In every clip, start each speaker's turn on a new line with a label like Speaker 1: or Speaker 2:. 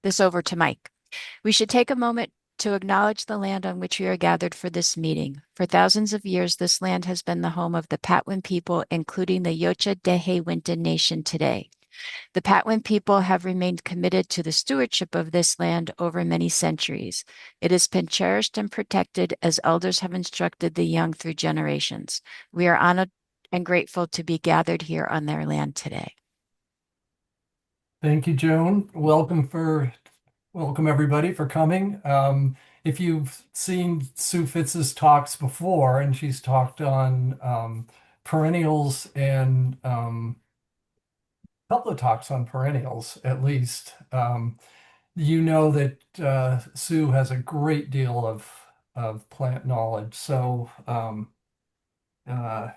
Speaker 1: this over to Mike. We should take a moment to acknowledge the land on which we are gathered for this meeting. For thousands of years, this land has been the home of the Patwin people, including the Yocha Dehe Winton Nation today. The Patwin people have remained committed to the stewardship of this land over many centuries. It has been cherished and protected as elders have instructed the young through generations. We are honored and grateful to be gathered here on their land today.
Speaker 2: Thank you, Joan. Welcome everybody for coming. If you've seen Sue Fitz's talks before, and she's talked on perennials and a couple of talks on perennials at least, you know that Sue has a great deal of plant knowledge. So uh,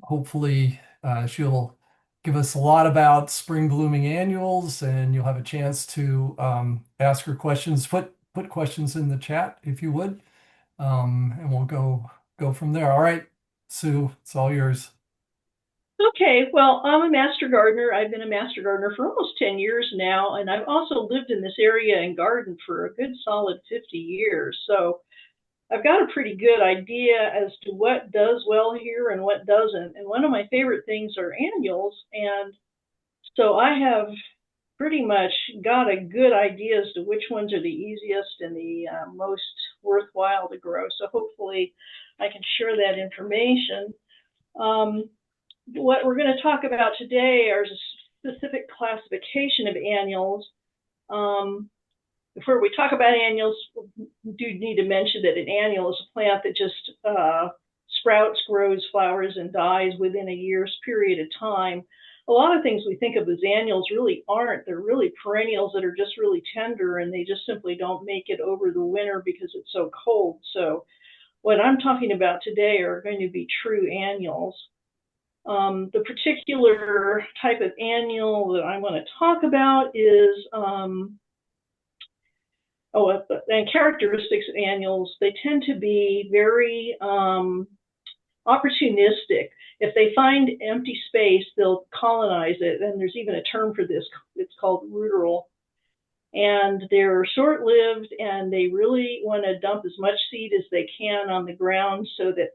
Speaker 2: hopefully she'll give us a lot about spring blooming annuals, and you'll have a chance to ask her questions. Put questions in the chat if you would, and we'll go from there. All right, Sue, it's all yours.
Speaker 3: Okay, well, I'm a master gardener. I've been a master gardener for almost 10 years now, and I've also lived in this area and gardened for a good solid 50 years. So I've got a pretty good idea as to what does well here and what doesn't. And one of my favorite things are annuals. And so I have pretty much got a good idea as to which ones are the easiest and the most worthwhile to grow. So hopefully I can share that information. What we're going to talk about today are a specific classification of annuals. Before we talk about annuals, we do need to mention that an annual is a plant that just sprouts, grows, flowers, and dies within a year's period of time. A lot of things we think of as annuals really aren't. They're really perennials that are just really tender, and they just simply don't make it over the winter because it's so cold. So what I'm talking about today are going to be true annuals. The particular type of annual that I want to talk about is and characteristics of annuals. They tend to be very opportunistic. If they find empty space, they'll colonize it. And there's even a term for this. It's called ruderal. And they're short-lived, and they really want to dump as much seed as they can on the ground so that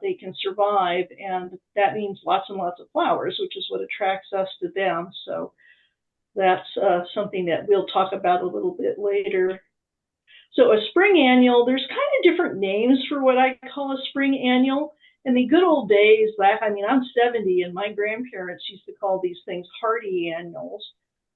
Speaker 3: they can survive. And that means lots and lots of flowers, which is what attracts us to them. So that's something that we'll talk about a little bit later. So a spring annual, there's kind of different names for what I call a spring annual. In the good old days, I'm 70, and my grandparents used to call these things hardy annuals.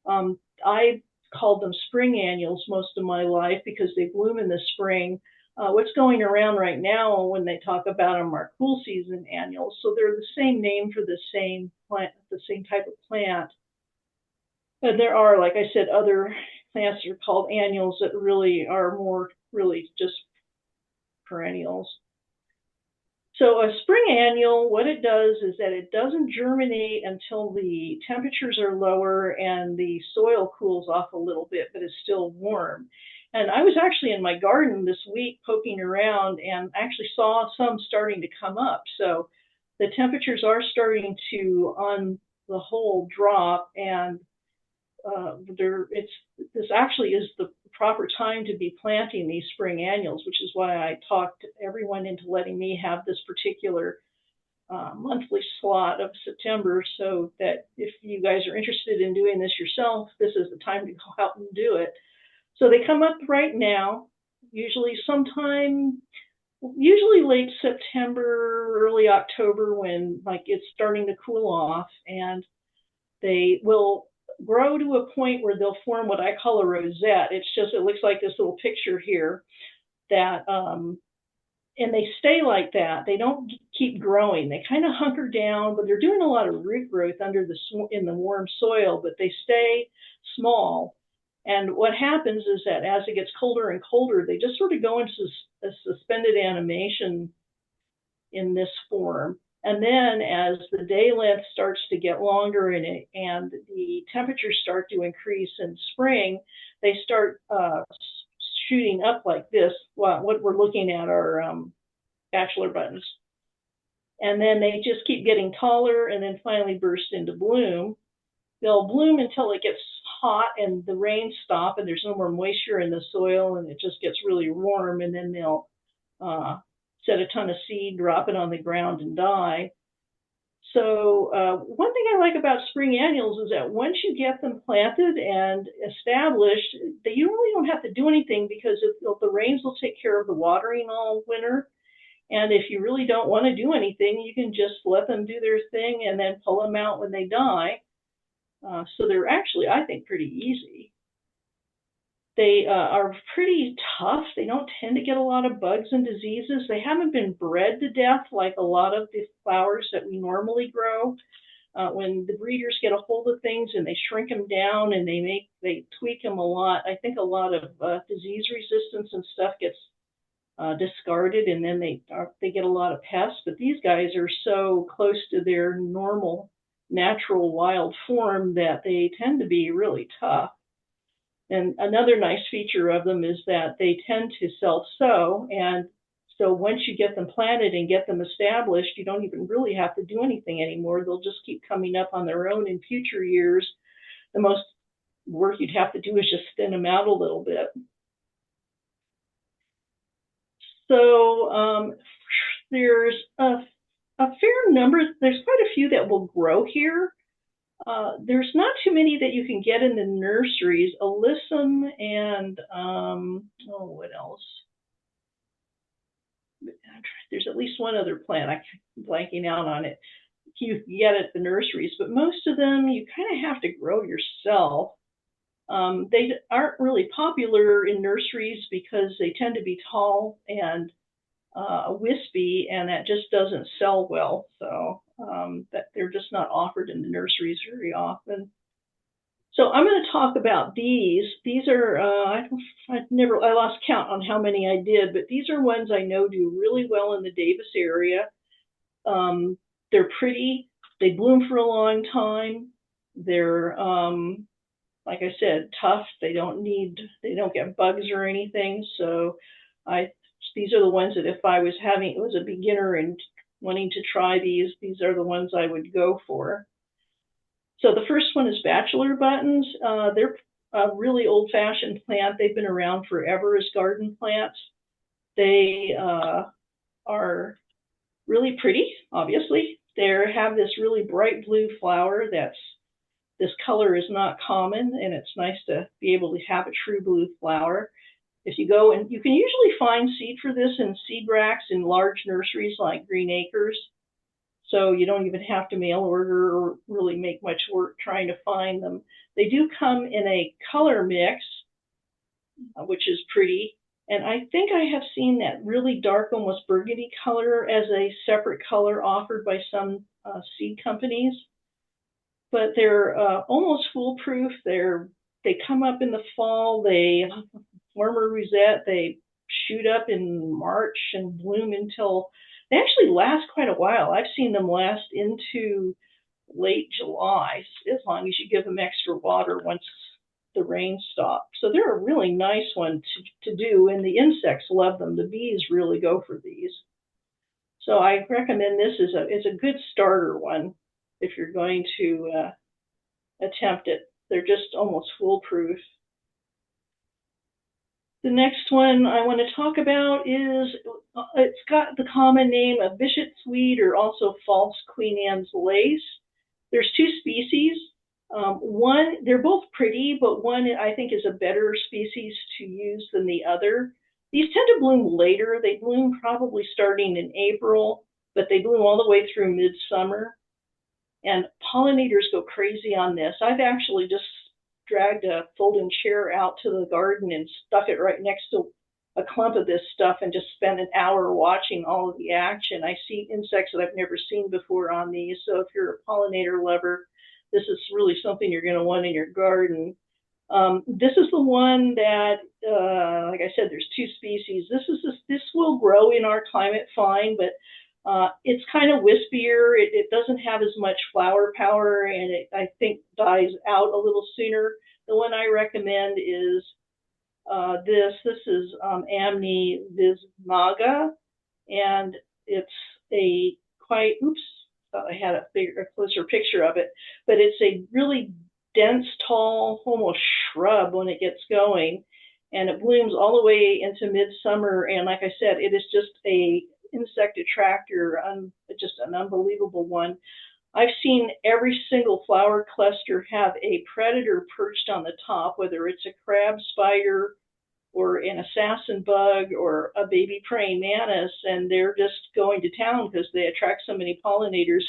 Speaker 3: I called them spring annuals most of my life because they bloom in the spring. What's going around right now when they talk about them are cool season annuals. So they're the same name for the same plant, the same type of plant. And there are, like I said, other plants that are called annuals that really are more really just perennials. So a spring annual, what it does is that it doesn't germinate until the temperatures are lower and the soil cools off a little bit, but it's still warm. And I was actually in my garden this week poking around and actually saw some starting to come up. So the temperatures are starting to, on the whole, drop, and this actually is the proper time to be planting these spring annuals, which is why I talked everyone into letting me have this particular monthly slot of September, so that if you guys are interested in doing this yourself, this is the time to go out and do it. So they come up right now, usually late September, early October, when it's starting to cool off, and they will grow to a point where they'll form what I call a rosette. It looks like this little picture here that, and they stay like that. They don't keep growing. They kind of hunker down, but they're doing a lot of root growth in the warm soil, but they stay small. And what happens is that as it gets colder and colder, they just sort of go into a suspended animation in this form. And then as the day length starts to get longer and the temperatures start to increase in spring, they start shooting up like this. Well, what we're looking at are bachelor buttons. And then they just keep getting taller and then finally burst into bloom. they'll bloom until it gets hot and the rains stop and there's no more moisture in the soil and it just gets really warm, and then they'll set a ton of seed, drop it on the ground, and die. So one thing I like about spring annuals is that once you get them planted and established, you really don't have to do anything, because if the rains will take care of the watering all winter. And if you really don't want to do anything, you can just let them do their thing and then pull them out when they die. So they're actually, I think, pretty easy. They are pretty tough. They don't tend to get a lot of bugs and diseases. They haven't been bred to death like a lot of the flowers that we normally grow. When the breeders get a hold of things and they shrink them down and they tweak them a lot, I think a lot of disease resistance and stuff gets discarded, and then they get a lot of pests. But these guys are so close to their normal, natural wild form that they tend to be really tough. And another nice feature of them is that they tend to self-sow, and so once you get them planted and get them established, you don't even really have to do anything anymore. They'll just keep coming up on their own in future years. The most work you'd have to do is just thin them out a little bit. So there's a fair number, there's quite a few that will grow here. There's not too many that you can get in the nurseries. Alyssum and, what else? There's at least one other plant. I'm blanking out on it. You can get it at the nurseries, but most of them you kind of have to grow yourself. They aren't really popular in nurseries because they tend to be tall and wispy, and that just doesn't sell well. So that they're just not offered in the nurseries very often. So I'm going to talk about these. These are I lost count on how many I did, but these are ones I know do really well in the Davis area. They're pretty. They bloom for a long time. They're like I said, tough. They don't get bugs or anything. So these are the ones that if I was a beginner and wanting to try these are the ones I would go for. So the first one is bachelor buttons. They're a really old-fashioned plant. They've been around forever as garden plants. They are really pretty, obviously. They have this really bright blue flower this color is not common, and it's nice to be able to have a true blue flower. If you go, and you can usually find seed for this in seed racks in large nurseries like Green Acres, so you don't even have to mail order or really make much work trying to find them. They do come in a color mix, which is pretty, and I think I have seen that really dark, almost burgundy color as a separate color offered by some seed companies. But they're almost foolproof. They come up in the fall. They form a rosette. They shoot up in March and bloom until they actually last quite a while. I've seen them last into late July, as long as you give them extra water once the rain stops. So they're a really nice one to do, and the insects love them. The bees really go for these. So I recommend this as a good starter one if you're going to attempt it. They're just almost foolproof. The next one I want to talk about is, it's got the common name of bishopsweed, or also false Queen Anne's lace. There's two species. One, they're both pretty, but one I think is a better species to use than the other. These tend to bloom later. They bloom probably starting in April, but they bloom all the way through midsummer. And pollinators go crazy on this. I've actually just dragged a folding chair out to the garden and stuck it right next to a clump of this stuff and just spent an hour watching all of the action. I see insects that I've never seen before on these. So if you're a pollinator lover, this is really something you're going to want in your garden. This is the one that, like I said, there's two species. This will grow in our climate fine, but it's kind of wispier. It doesn't have as much flower power, and I think dies out a little sooner. The one I recommend is this. This is Amni visnaga, and it's a quite, oops, thought I had a closer picture of it, but it's a really dense, tall, almost shrub when it gets going, and it blooms all the way into midsummer. And like I said, it is just a insect attractor, just an unbelievable one. I've seen every single flower cluster have a predator perched on the top, whether it's a crab spider or an assassin bug or a baby praying mantis, and they're just going to town because they attract so many pollinators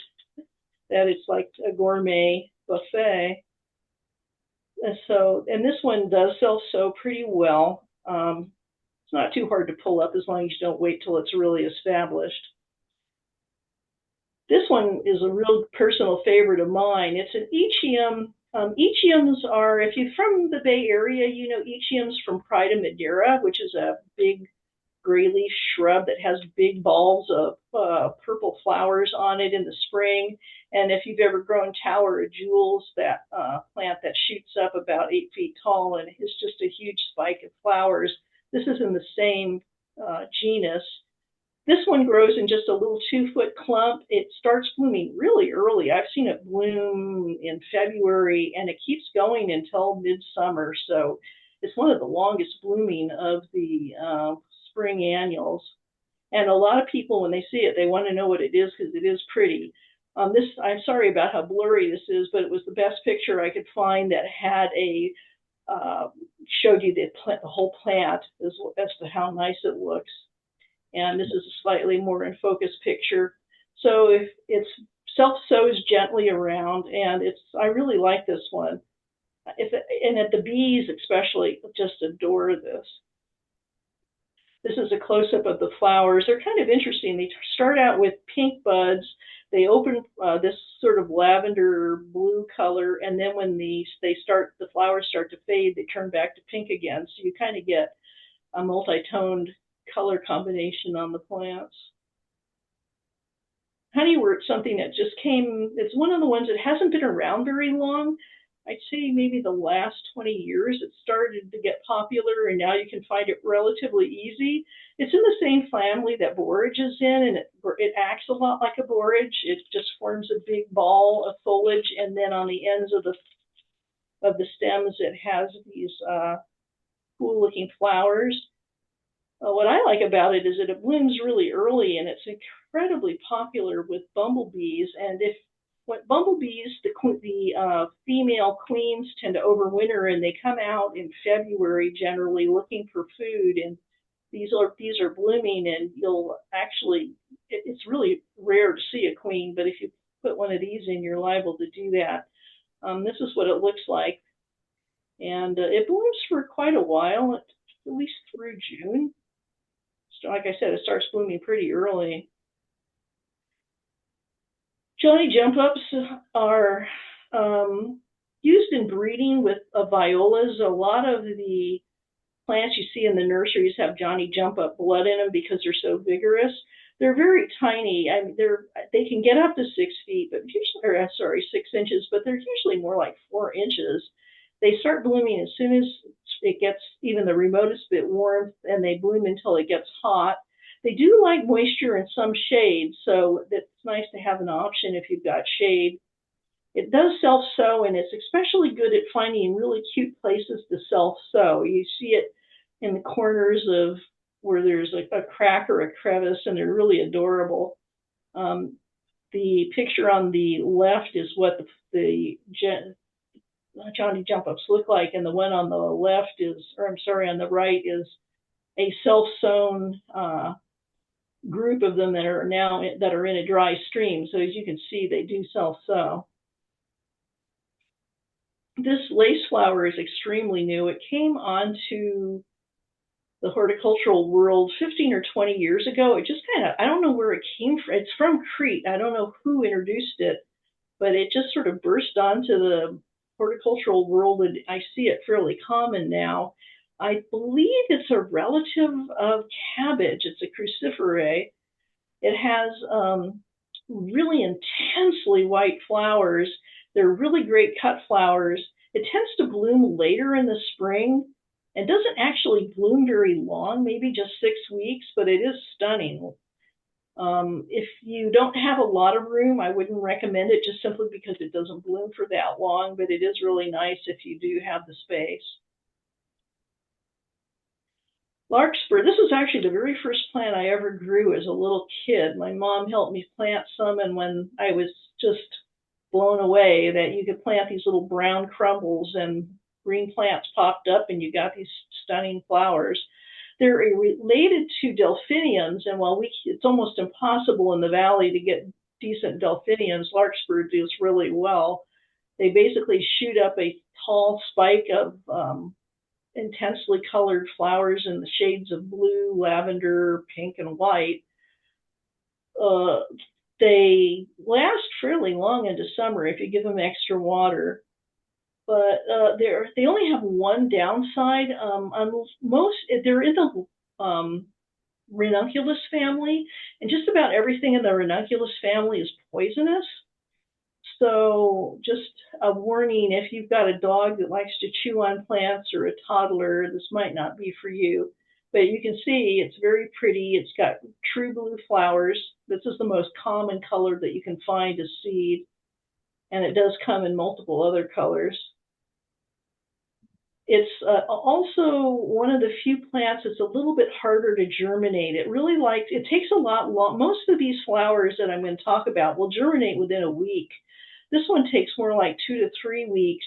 Speaker 3: that it's like a gourmet buffet. And this one does self-sow pretty well. It's not too hard to pull up as long as you don't wait till it's really established. This one is a real personal favorite of mine. It's an Echium. Echiums are, if you're from the Bay Area, you know Echiums from Pride of Madeira, which is a big gray leaf shrub that has big balls of purple flowers on it in the spring. And if you've ever grown Tower of Jewels, that plant that shoots up about 8 feet tall and is just a huge spike of flowers, this is in the same genus. This one grows in just a little 2-foot clump. It starts blooming really early. I've seen it bloom in February, and it keeps going until midsummer. So it's one of the longest blooming of the spring annuals. And a lot of people, when they see it, they want to know what it is because it is pretty. I'm sorry about how blurry this is, but it was the best picture I could find that had showed you the whole plant as to how nice it looks. And this is a slightly more in focus picture. So if it's self-sows gently around, and I really like this one. And at the bees especially, just adore this. This is a close-up of the flowers. They're kind of interesting. They start out with pink buds. They open this sort of lavender blue color, and then when the flowers start to fade, they turn back to pink again. So you kind of get a multi-toned color combination on the plants. Honeywort, something that just came, it's one of the ones that hasn't been around very long. I'd say maybe the last 20 years it started to get popular, and now you can find it relatively easy. It's in the same family that borage is in, and it acts a lot like a borage. It just forms a big ball of foliage, and then on the ends of the stems it has these cool-looking flowers. What I like about it is that it blooms really early, and it's incredibly popular with bumblebees. And when bumblebees, the female queens tend to overwinter, and they come out in February generally looking for food. And these are blooming, and you'll actually, it's really rare to see a queen, but if you put one of these in, you're liable to do that. This is what it looks like. And it blooms for quite a while, at least through June. Like I said, it starts blooming pretty early. Johnny jump ups are used in breeding with violas. A lot of the plants you see in the nurseries have Johnny jump up blood in them because they're so vigorous. They're very tiny. I mean, they can get up to 6 feet, but usually, 6 inches, but they're usually more like 4 inches. They start blooming as soon as it gets even the remotest bit warm, and they bloom until it gets hot. They do like moisture and some shade, so it's nice to have an option if you've got shade. It does self-sow, and it's especially good at finding really cute places to self-sow. You see it in the corners of where there's a crack or a crevice, and they're really adorable. The picture on the left is what the Johnny jump ups look like, and the one on the on the right is a self-sown group of them that are in a dry stream. So as you can see, they do self-sow. This lace flower is extremely new. It came onto the horticultural world 15 or 20 years ago. It just I don't know where it came from. It's from Crete. I don't know who introduced it, but it just sort of burst onto the horticultural world, and I see it fairly common now. I believe it's a relative of cabbage. It's a cruciferae. It has really intensely white flowers. They're really great cut flowers. It tends to bloom later in the spring and doesn't actually bloom very long, maybe just 6 weeks, but it is stunning. If you don't have a lot of room, I wouldn't recommend it just simply because it doesn't bloom for that long, but it is really nice if you do have the space. Larkspur, this was actually the very first plant I ever grew as a little kid. My mom helped me plant some, and when I was just blown away that you could plant these little brown crumbles and green plants popped up and you got these stunning flowers. They're related to delphiniums, and while it's almost impossible in the valley to get decent delphiniums, larkspur does really well. They basically shoot up a tall spike of intensely colored flowers in the shades of blue, lavender, pink, and white. Uh, they last fairly long into summer if you give them extra water, but they only have one downside. They're in the ranunculus family, and just about everything in the ranunculus family is poisonous. So just a warning, if you've got a dog that likes to chew on plants or a toddler, this might not be for you. But you can see it's very pretty. It's got true blue flowers. This is the most common color that you can find as seed, and it does come in multiple other colors. It's also one of the few plants that's a little bit harder to germinate. It takes a lot long. Most of these flowers that I'm going to talk about will germinate within a week. This one takes more like 2 to 3 weeks.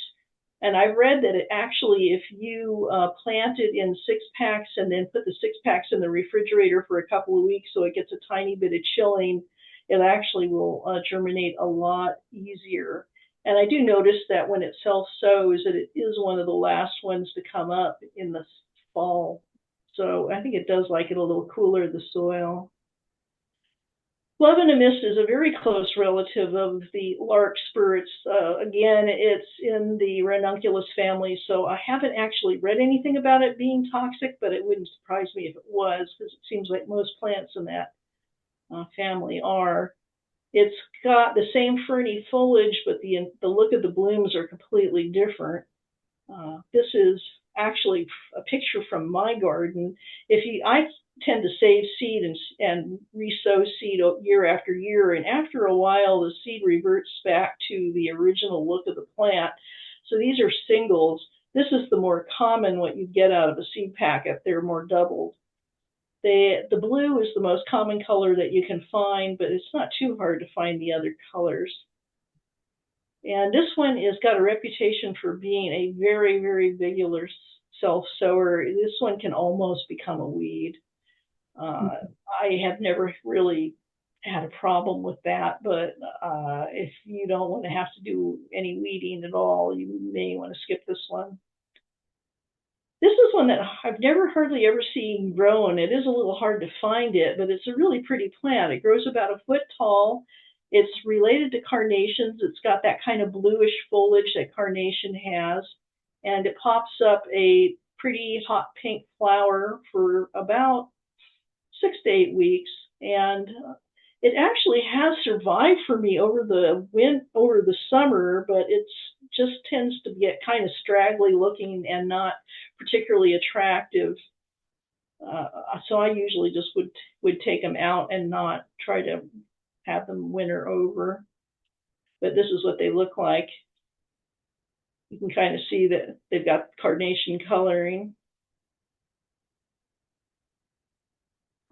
Speaker 3: And I've read that it actually, if you plant it in 6 packs and then put the 6 packs in the refrigerator for a couple of weeks so it gets a tiny bit of chilling, it actually will germinate a lot easier. And I do notice that when it self-sows, that it is one of the last ones to come up in the fall. So I think it does like it a little cooler, the soil. Lebanomist is a very close relative of the larkspur. Again, it's in the ranunculus family, so I haven't actually read anything about it being toxic, but it wouldn't surprise me if it was, because it seems like most plants in that family are. It's got the same ferny foliage, but the look of the blooms are completely different. This is actually a picture from my garden. I tend to save seed and resow seed year after year, and after a while, the seed reverts back to the original look of the plant. So these are singles. This is the more common what you get out of a seed packet. They're more doubled. The blue is the most common color that you can find, but it's not too hard to find the other colors. And this one has got a reputation for being a very, very vigorous self-sower. This one can almost become a weed. I have never really had a problem with that, but if you don't want to have to do any weeding at all, you may want to skip this one. This is one that I've never hardly ever seen grown. It is a little hard to find it, but it's a really pretty plant. It grows about a foot tall. It's related to carnations. It's got that kind of bluish foliage that carnation has, and it pops up a pretty hot pink flower for about 6 to 8 weeks. And it actually has survived for me over the summer, but it just tends to get kind of straggly looking and not particularly attractive. So I usually just would take them out and not try to have them winter over. But this is what they look like. You can kind of see that they've got carnation coloring.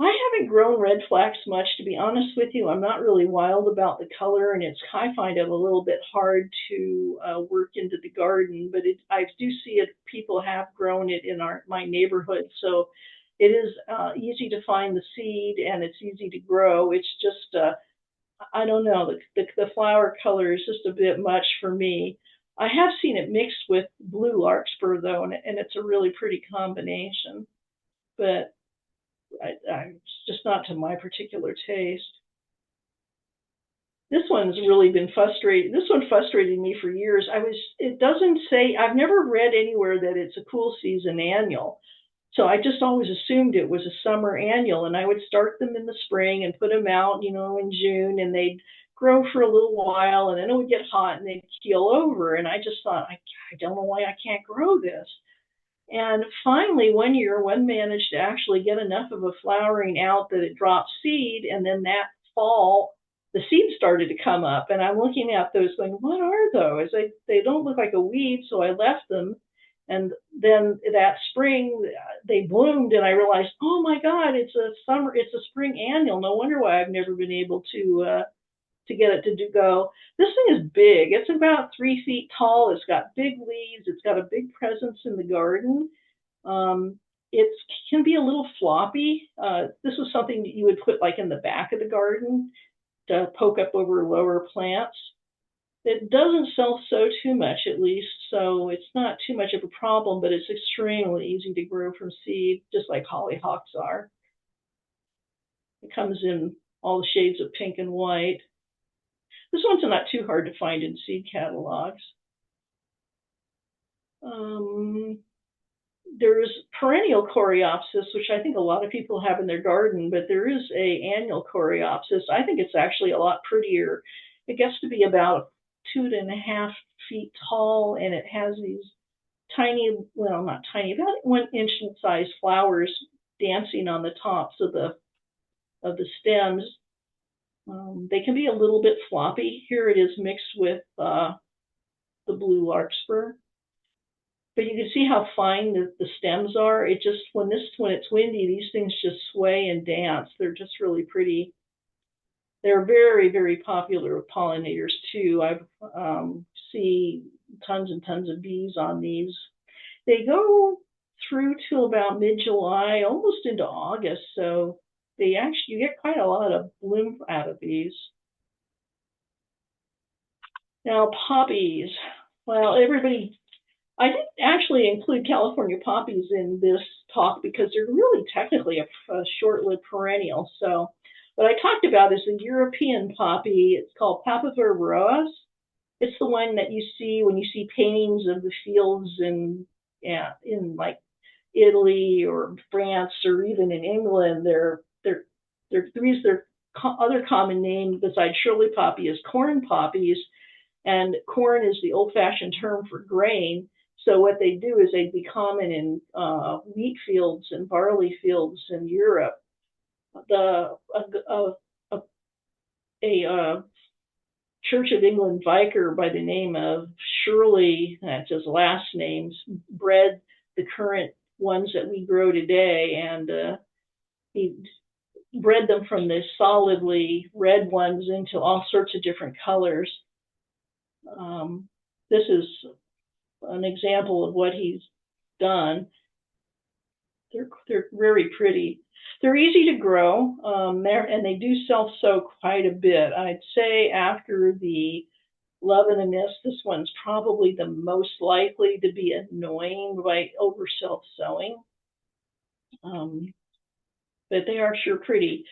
Speaker 3: I haven't grown red flax much, to be honest with you. I'm not really wild about the color, and I find it a little bit hard to work into the garden. But I do see it. People have grown it in my neighborhood, so it is easy to find the seed, and it's easy to grow. It's just I don't know. The flower color is just a bit much for me. I have seen it mixed with blue larkspur though, and it's a really pretty combination. But it's just not to my particular taste. This one's really been frustrating. This one frustrated me for years. It doesn't say, I've never read anywhere that it's a cool season annual. So I just always assumed it was a summer annual, and I would start them in the spring and put them out, in June, and they'd grow for a little while, and then it would get hot and they'd keel over. And I just thought, I don't know why I can't grow this. And finally, one year, one managed to actually get enough of a flowering out that it dropped seed, and then that fall, the seeds started to come up. And I'm looking at those going, what are those? They don't look like a weed, so I left them. And then that spring, they bloomed, and I realized, oh my God, it's a spring annual. No wonder why I've never been able to get it to go. This thing is big. It's about 3 feet tall. It's got big leaves. It's got a big presence in the garden. It can be a little floppy. This is something that you would put like in the back of the garden to poke up over lower plants. It doesn't self-sow too much, at least, so it's not too much of a problem, but it's extremely easy to grow from seed, just like hollyhocks are. It comes in all the shades of pink and white. This one's not too hard to find in seed catalogs. There's perennial coreopsis, which I think a lot of people have in their garden, but there is a annual coreopsis. I think it's actually a lot prettier. It gets to be about 2.5 feet tall, and it has these tiny, well, not tiny, about 1 inch size flowers dancing on the tops of the stems. They can be a little bit floppy. Here it is mixed with the blue larkspur. But you can see how fine the stems are. It just, when it's windy, these things just sway and dance. They're just really pretty. They're very, very popular with pollinators too. I see tons and tons of bees on these. They go through till about mid-July, almost into August. So you get quite a lot of bloom out of these. Now, poppies. Well, I didn't actually include California poppies in this talk because they're really technically a short-lived perennial. So what I talked about is the European poppy. It's called Papaver roas. It's the one that you see when you see paintings of the fields in like Italy or France or even in England. Their other common name besides Shirley poppy is corn poppies, and corn is the old-fashioned term for grain. So what they do is they'd be common in wheat fields and barley fields in Europe. A Church of England vicar by the name of Shirley, that's his last name, bred the current ones that we grow today, and he bred them from the solidly red ones into all sorts of different colors. This is an example of what he's done. They're very pretty. They're easy to grow, and they do self-sow quite a bit. I'd say after the love and the mist, this one's probably the most likely to be annoying by over self-sowing. But they are sure pretty.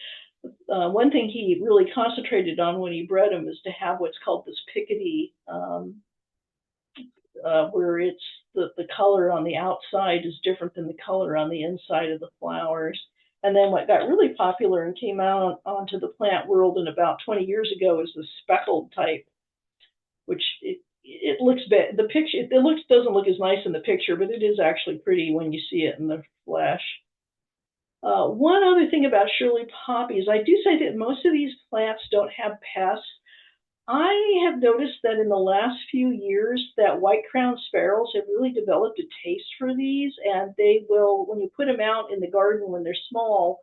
Speaker 3: One thing he really concentrated on when he bred them is to have what's called this pickety, where it's the color on the outside is different than the color on the inside of the flowers. And then what got really popular and came out onto the plant world in about 20 years ago is the speckled type, which it looks bad. The picture doesn't look as nice in the picture, but it is actually pretty when you see it in the flesh. One other thing about Shirley poppies, I do say that most of these plants don't have pests. I have noticed that in the last few years that white-crowned sparrows have really developed a taste for these, and they will, when you put them out in the garden when they're small,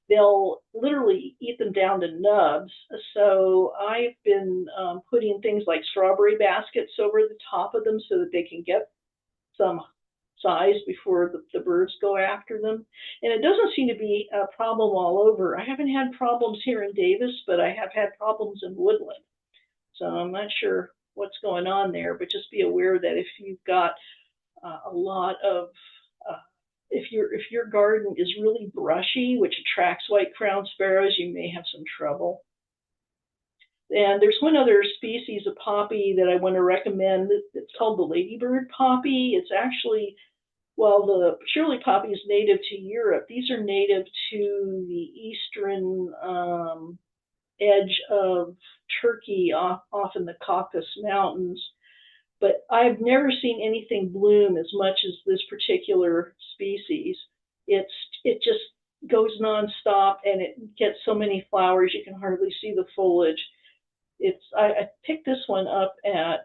Speaker 3: they'll literally eat them down to nubs. So I've been putting things like strawberry baskets over the top of them so that they can get some size before the birds go after them. And it doesn't seem to be a problem all over. I haven't had problems here in Davis, but I have had problems in Woodland. So I'm not sure what's going on there, but just be aware that if you've got a lot of, if your garden is really brushy, which attracts white-crowned sparrows, you may have some trouble. And there's one other species of poppy that I want to recommend. It's called the ladybird poppy. It's actually, well, the Shirley poppy is native to Europe. These are native to the eastern edge of Turkey, off in the Caucasus Mountains. but I've never seen anything bloom as much as this particular species. It just goes nonstop, and it gets so many flowers you can hardly see the foliage. I picked this one up at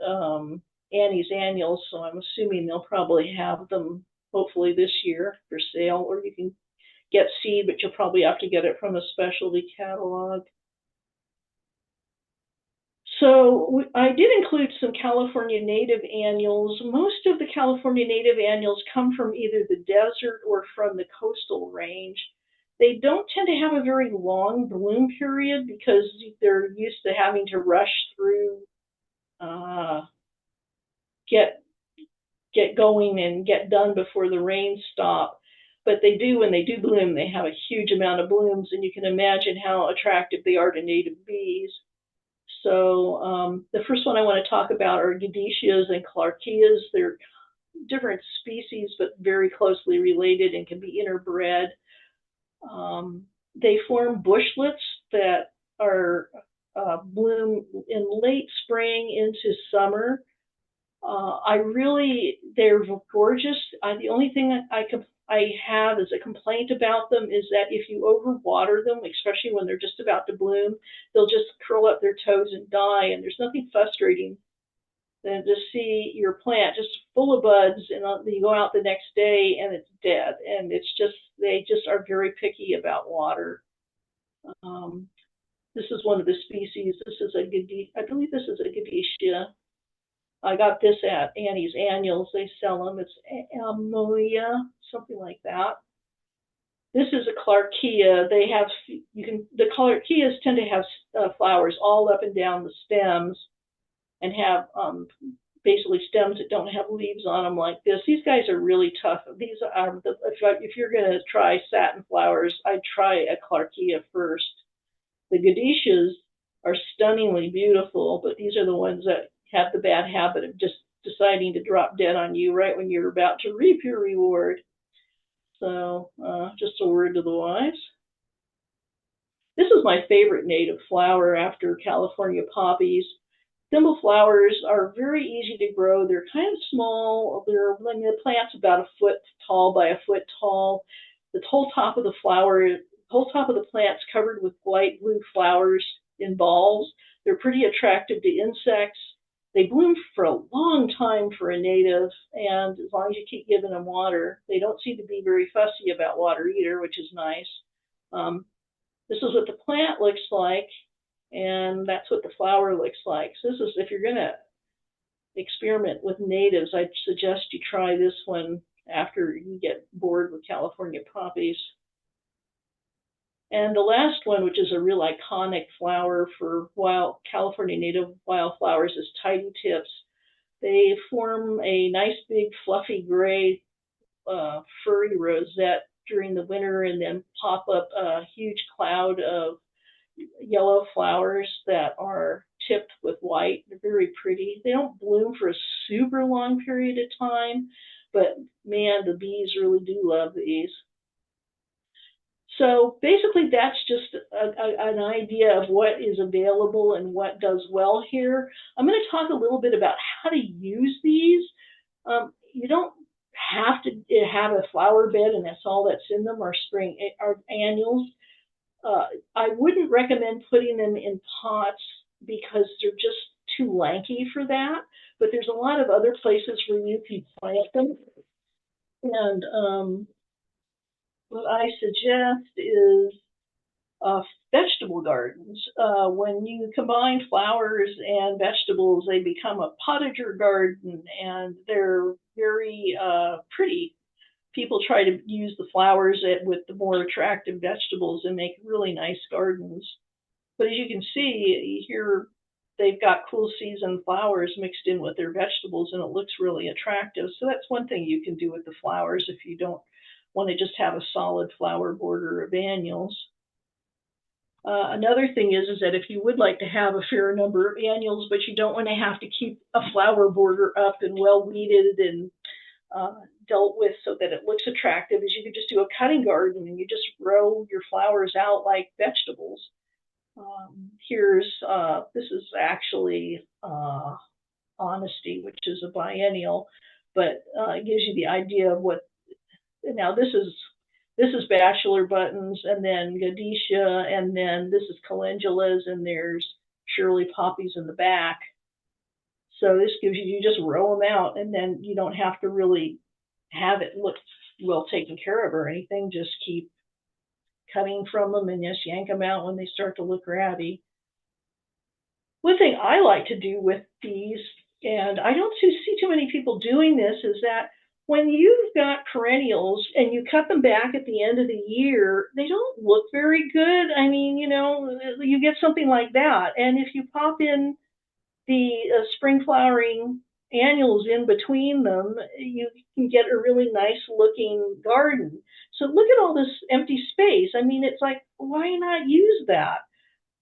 Speaker 3: Annie's Annuals, so I'm assuming they'll probably have them hopefully this year for sale, or you can get seed, but you'll probably have to get it from a specialty catalog. So I did include some California native annuals. Most of the California native annuals come from either the desert or from the coastal range. They don't tend to have a very long bloom period because they're used to having to rush through, get going and get done before the rains stop. But they do, when they do bloom, they have a huge amount of blooms, and you can imagine how attractive they are to native bees. So the first one I want to talk about are Gadicias and Clarkias. They're different species, but very closely related and can be interbred. They form bushlets that are bloom in late spring into summer. They're gorgeous. The only thing I have as a complaint about them is that if you overwater them, especially when they're just about to bloom, they'll just curl up their toes and die. And there's nothing frustrating than to see your plant just full of buds, and you go out the next day and it's dead. And they just are very picky about water. This is one of the species. I believe this is a Gadicia. I got this at Annie's Annuals. They sell them. It's Amoia, something like that. This is a Clarkia. The Clarkias tend to have flowers all up and down the stems, and have basically stems that don't have leaves on them like this. These guys are really tough. These are if you're going to try satin flowers, I'd try a Clarkia first. The Gadicias are stunningly beautiful, but these are the ones that have the bad habit of just deciding to drop dead on you right when you're about to reap your reward. So just a word to the wise. This is my favorite native flower after California poppies. Thimble flowers are very easy to grow. They're kind of small. The plant's about a foot tall by a foot tall. The whole top of the plant's covered with light blue flowers in balls. They're pretty attractive to insects. They bloom for a long time for a native, and as long as you keep giving them water. They don't seem to be very fussy about water either, which is nice. This is what the plant looks like, and that's what the flower looks like. So if you're going to experiment with natives, I'd suggest you try this one after you get bored with California poppies. And the last one, which is a real iconic flower for California native wildflowers, is tidy tips. They form a nice big fluffy gray furry rosette during the winter, and then pop up a huge cloud of yellow flowers that are tipped with white. They're very pretty. They don't bloom for a super long period of time, but man, the bees really do love these. So basically, that's just an idea of what is available and what does well here. I'm going to talk a little bit about how to use these. You don't have to have a flower bed and that's all that's in them, or annuals. I wouldn't recommend putting them in pots because they're just too lanky for that. But there's a lot of other places where you can plant them. And what I suggest is vegetable gardens. When you combine flowers and vegetables, they become a potager garden, and they're very pretty. People try to use the flowers with the more attractive vegetables and make really nice gardens. But as you can see here, they've got cool season flowers mixed in with their vegetables, and it looks really attractive. So that's one thing you can do with the flowers if you don't want to just have a solid flower border of annuals. Another thing is that if you would like to have a fair number of annuals, but you don't want to have to keep a flower border up and well weeded and dealt with so that it looks attractive, is you could just do a cutting garden and you just grow your flowers out like vegetables. This is actually Honesty, which is a biennial, but it gives you the idea of what. Now this is bachelor buttons, and then Gadisha, and then this is calendulas, and there's Shirley poppies in the back. So this gives you, you just row them out, and then you don't have to really have it look well taken care of or anything. Just keep cutting from them and just yank them out when they start to look ratty. One thing I like to do with these, and I don't see too many people doing this, is that when you've got perennials and you cut them back at the end of the year, they don't look very good. I mean, you get something like that. And if you pop in the spring flowering annuals in between them, you can get a really nice looking garden. So look at all this empty space. I mean, it's like, why not use that?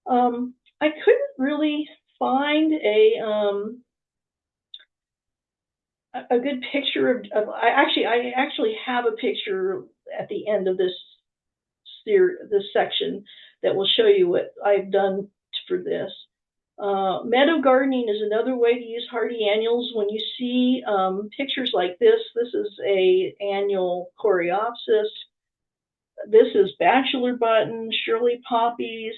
Speaker 3: I couldn't really find a good picture of I actually have a picture at the end of this section that will show you what I've done for this. Meadow gardening is another way to use hardy annuals. When you see pictures like this is a annual coreopsis. This is bachelor buttons, Shirley poppies.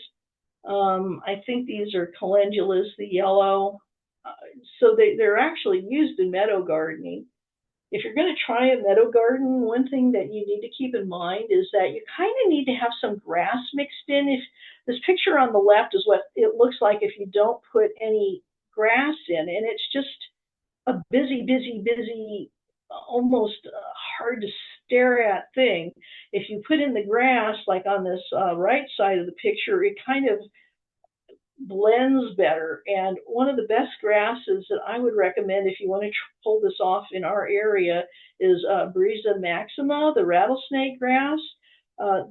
Speaker 3: I think these are calendulas, the yellow. So they're actually used in meadow gardening. If you're going to try a meadow garden, one thing that you need to keep in mind is that you kind of need to have some grass mixed in. If this picture on the left is what it looks like if you don't put any grass in, and it's just a busy, almost hard to stare at thing. If you put in the grass, like on this right side of the picture, it kind of blends better. And one of the best grasses that I would recommend if you want to pull this off in our area is Brisa maxima, the rattlesnake grass.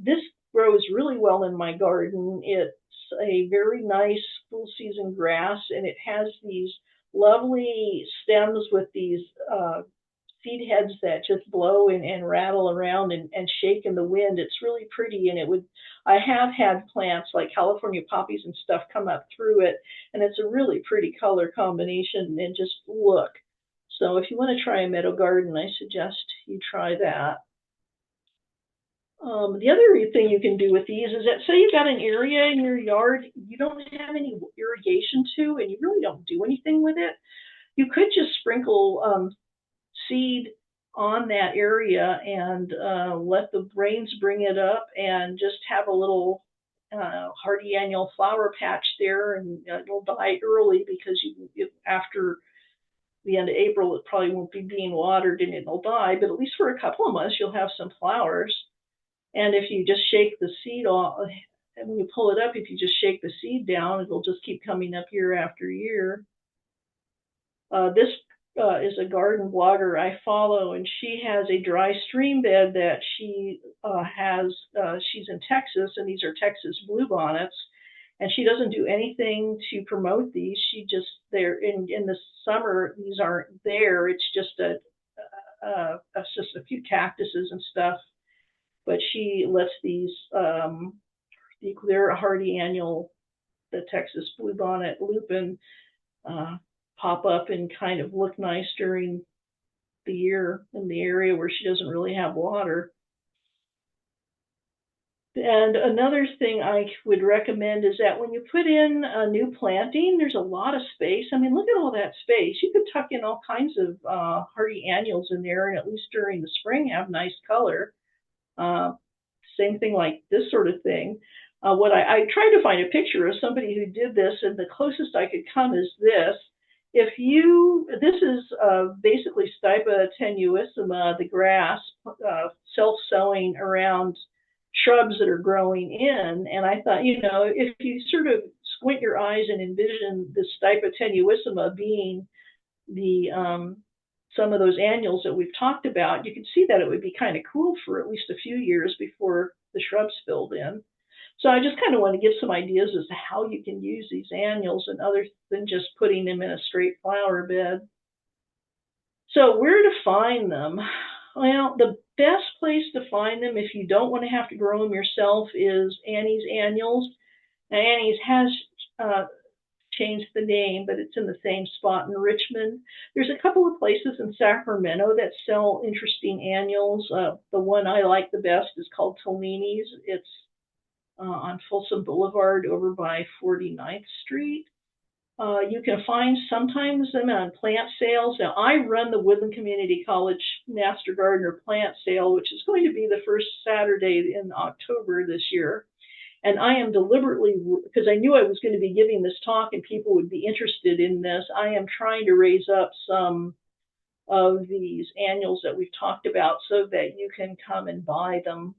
Speaker 3: This grows really well in my garden. It's a very nice full season grass, and it has these lovely stems with these seed heads that just blow and rattle around and shake in the wind. It's really pretty, and I have had plants like California poppies and stuff come up through it, and it's a really pretty color combination, and just look. So if you want to try a meadow garden, I suggest you try that. The other thing you can do with these is that, say you've got an area in your yard you don't have any irrigation to, and you really don't do anything with it, you could just sprinkle seed on that area and let the rains bring it up, and just have a little hardy annual flower patch there, and it'll die early because after the end of April it probably won't be being watered and it'll die, but at least for a couple of months you'll have some flowers. And if you just shake the seed off, and when you pull it up, if you just shake the seed down, it'll just keep coming up year after year. This is a garden blogger I follow, and she has a dry stream bed that she has. She's in Texas, and these are Texas bluebonnets, and she doesn't do anything to promote these. She just, they're in the summer, these aren't there. It's just just a few cactuses and stuff. But she lets these, they're a hardy annual, the Texas bluebonnet lupin, pop up and kind of look nice during the year in the area where she doesn't really have water. And another thing I would recommend is that when you put in a new planting, there's a lot of space. I mean, look at all that space. You could tuck in all kinds of hardy annuals in there, and at least during the spring have nice color. Same thing like this sort of thing. What I tried to find a picture of somebody who did this, and the closest I could come is this. This is basically Stipa tenuissima, the grass, self-sowing around shrubs that are growing in. And I thought, if you sort of squint your eyes and envision the Stipa tenuissima being the some of those annuals that we've talked about, you can see that it would be kind of cool for at least a few years before the shrubs filled in. So I just kind of want to give some ideas as to how you can use these annuals, and other than just putting them in a straight flower bed. So where to find them? Well, the best place to find them if you don't want to have to grow them yourself is Annie's Annuals. Now, Annie's has changed the name, but it's in the same spot in Richmond. There's a couple of places in Sacramento that sell interesting annuals. The one I like the best is called Tolini's. It's on Folsom Boulevard over by 49th Street. You can find sometimes them on plant sales. Now, I run the Woodland Community College Master Gardener plant sale, which is going to be the first Saturday in October this year. And I am deliberately, because I knew I was going to be giving this talk and people would be interested in this, I am trying to raise up some of these annuals that we've talked about so that you can come and buy them.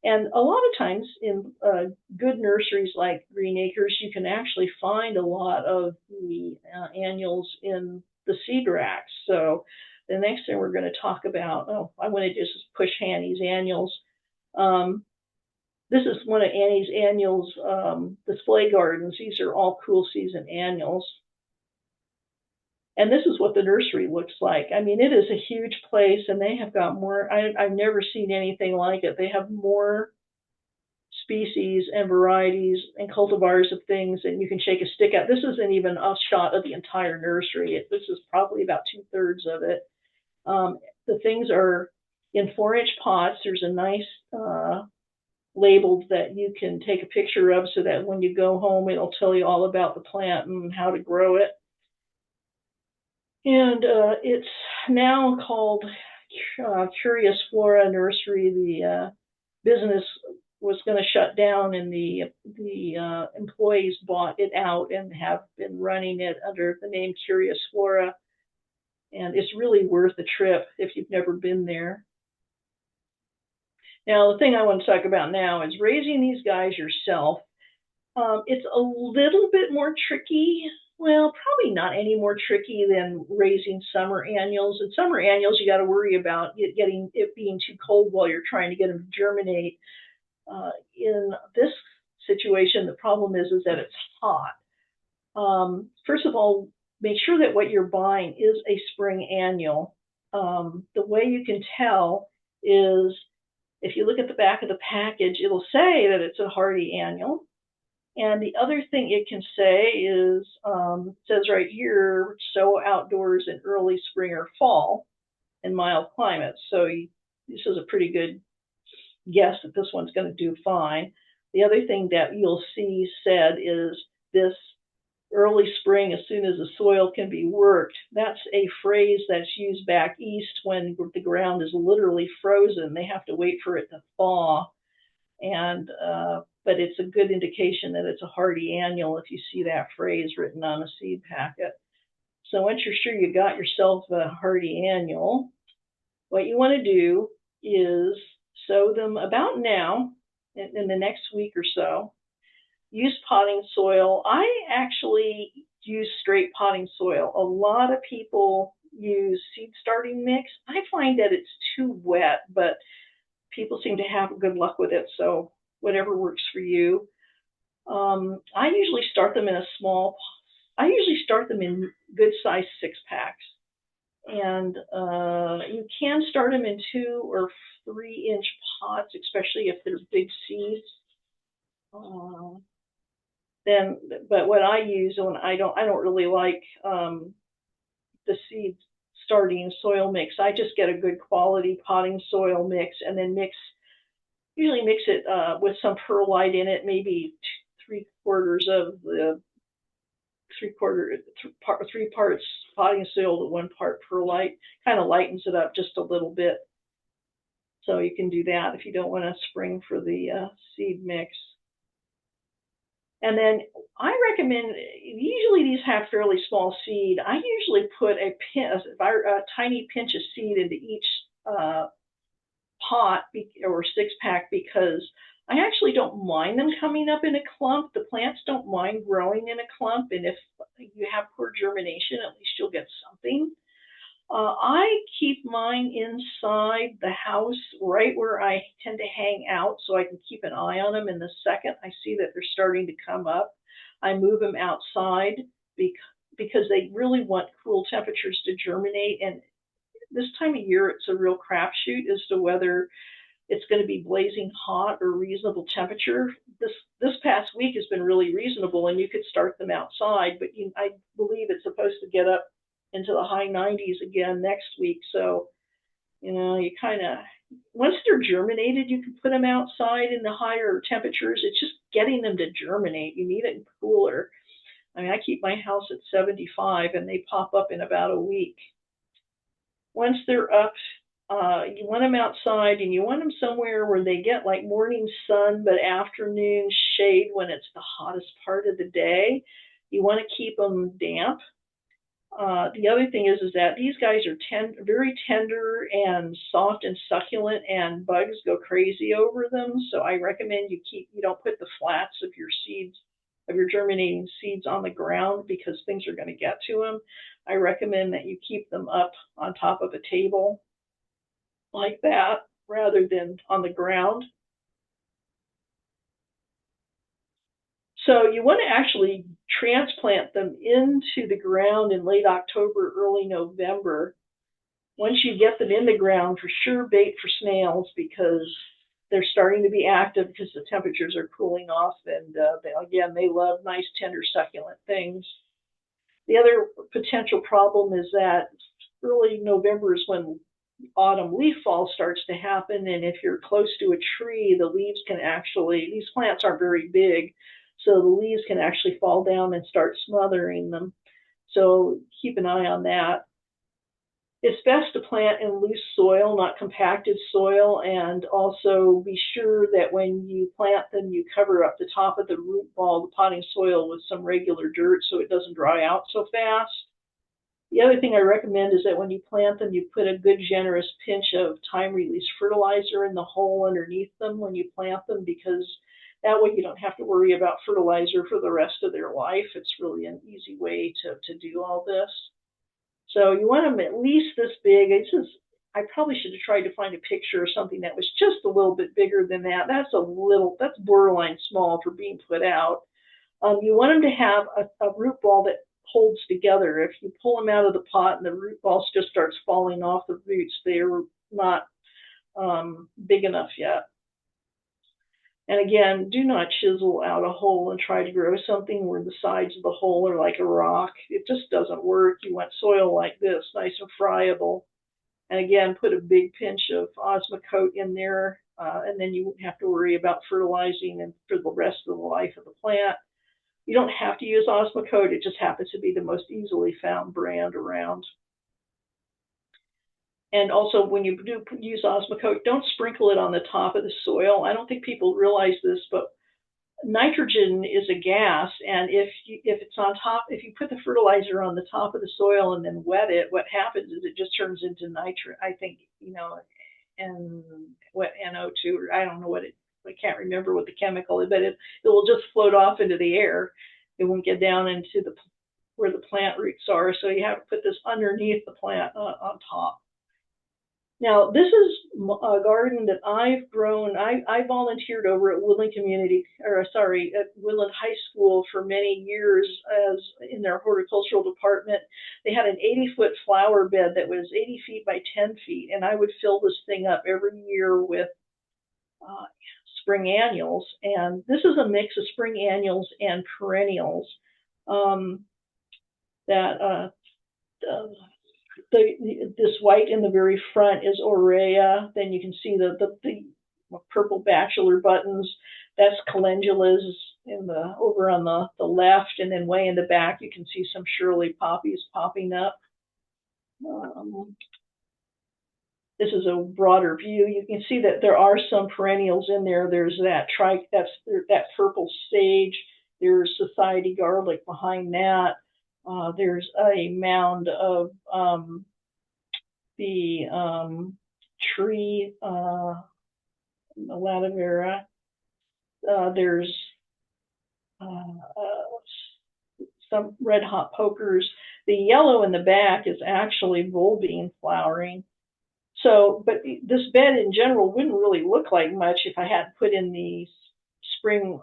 Speaker 3: And a lot of times in good nurseries like Green Acres, you can actually find a lot of the annuals in the seed racks. So the next thing we're going to talk about, I want to just push Annie's annuals. This is one of Annie's annuals display gardens. These are all cool season annuals. And this is what the nursery looks like. I mean, it is a huge place, and they have got more. I've never seen anything like it. They have more species and varieties and cultivars of things than you can shake a stick at. This isn't even a shot of the entire nursery. This is probably about 2/3 of it. The things are in 4-inch pots. There's a nice labeled that you can take a picture of so that when you go home, it'll tell you all about the plant and how to grow it. And it's now called Curious Flora Nursery. The business was going to shut down, and the employees bought it out and have been running it under the name Curious Flora. And it's really worth a trip if you've never been there. Now, the thing I want to talk about now is raising these guys yourself. It's a little bit more tricky. Well, probably not any more tricky than raising summer annuals. And summer annuals, you got to worry about it being too cold while you're trying to get them to germinate. In this situation, the problem is that it's hot. First of all, make sure that what you're buying is a spring annual. The way you can tell is if you look at the back of the package, it'll say that it's a hardy annual. And the other thing it can say is, it says right here, sow outdoors in early spring or fall in mild climates. So this is a pretty good guess that this one's going to do fine. The other thing that you'll see said is this early spring, as soon as the soil can be worked. That's a phrase that's used back east when the ground is literally frozen. They have to wait for it to thaw. And but it's a good indication that it's a hardy annual if you see that phrase written on a seed packet. So once you're sure you got yourself a hardy annual, what you want to do is sow them about now, in the next week or so. Use potting soil. I actually use straight potting soil. A lot of people use seed starting mix. I find that it's too wet, but people seem to have good luck with it, so whatever works for you. I usually start them in good size 6-packs. And you can start them in 2 or 3-inch pots, especially if they're big seeds. But what I use when I don't really like the seed starting soil mix. I just get a good quality potting soil mix and then usually mix it with some perlite in it, maybe 3/4 of the 3 parts potting soil to 1 part perlite. Kind of lightens it up just a little bit. So you can do that if you don't want to spring for the seed mix. And then I recommend, usually these have fairly small seed. I usually put a tiny pinch of seed into each pot or 6-pack because I actually don't mind them coming up in a clump. The plants don't mind growing in a clump. And if you have poor germination, at least you'll get something. I keep mine inside the house, right where I tend to hang out, so I can keep an eye on them. And the second I see that they're starting to come up, I move them outside because they really want cool temperatures to germinate. And this time of year, it's a real crapshoot as to whether it's going to be blazing hot or reasonable temperature. This past week has been really reasonable, and you could start them outside, but I believe it's supposed to get up into the high 90s again next week. So, you kind of, once they're germinated, you can put them outside in the higher temperatures. It's just getting them to germinate. You need it cooler. I mean, I keep my house at 75, and they pop up in about a week. Once they're up, you want them outside, and you want them somewhere where they get like morning sun, but afternoon shade when it's the hottest part of the day. You want to keep them damp. The other thing is that these guys are very tender and soft and succulent, and bugs go crazy over them. So I recommend you don't put the flats of your seeds, of your germinating seeds, on the ground, because things are going to get to them. I recommend that you keep them up on top of a table like that rather than on the ground. So you want to actually transplant them into the ground in late October, early November. Once you get them in the ground, for sure bait for snails, because they're starting to be active because the temperatures are cooling off, and they love nice, tender, succulent things. The other potential problem is that early November is when autumn leaf fall starts to happen, and if you're close to a tree, the leaves can actually, these plants aren't very big, so the leaves can actually fall down and start smothering them. So keep an eye on that. It's best to plant in loose soil, not compacted soil, and also be sure that when you plant them, you cover up the top of the root ball, the potting soil, with some regular dirt so it doesn't dry out so fast. The other thing I recommend is that when you plant them, you put a good generous pinch of time-release fertilizer in the hole underneath them when you plant them, because that way you don't have to worry about fertilizer for the rest of their life. It's really an easy way to do all this. So you want them at least this big. I probably should have tried to find a picture or something that was just a little bit bigger than that. That's borderline small for being put out. You want them to have a root ball that holds together. If you pull them out of the pot and the root ball just starts falling off the roots, they're not big enough yet. And again, do not chisel out a hole and try to grow something where the sides of the hole are like a rock. It just doesn't work. You want soil like this, nice and friable. And again, put a big pinch of Osmocote in there, and then you won't have to worry about fertilizing and for the rest of the life of the plant. You don't have to use Osmocote. It just happens to be the most easily found brand around. And also, when you do use Osmocote, don't sprinkle it on the top of the soil. I don't think people realize this, but nitrogen is a gas, and if it's on top, if you put the fertilizer on the top of the soil and then wet it, what happens is it just turns into nitrogen. I think, and what NO2, or I don't know what I can't remember what the chemical is, but it will just float off into the air. It won't get down into where the plant roots are. So you have to put this underneath the plant, on top. Now, this is a garden that I've grown. I volunteered over at Woodland at Woodland High School for many years as in their horticultural department. They had an 80-foot flower bed that was 80 feet by 10 feet, and I would fill this thing up every year with spring annuals. And this is a mix of spring annuals and perennials this white in the very front is Aurea. Then you can see the purple bachelor buttons. That's calendulas over on the left, and then way in the back you can see some Shirley poppies popping up. This is a broader view. You can see that there are some perennials in there. There's that purple sage. There's society garlic behind that. There's a mound of the tree, aloe vera. There's some red hot pokers. The yellow in the back is actually volbean flowering. So, but this bed in general wouldn't really look like much if I hadn't put in the spring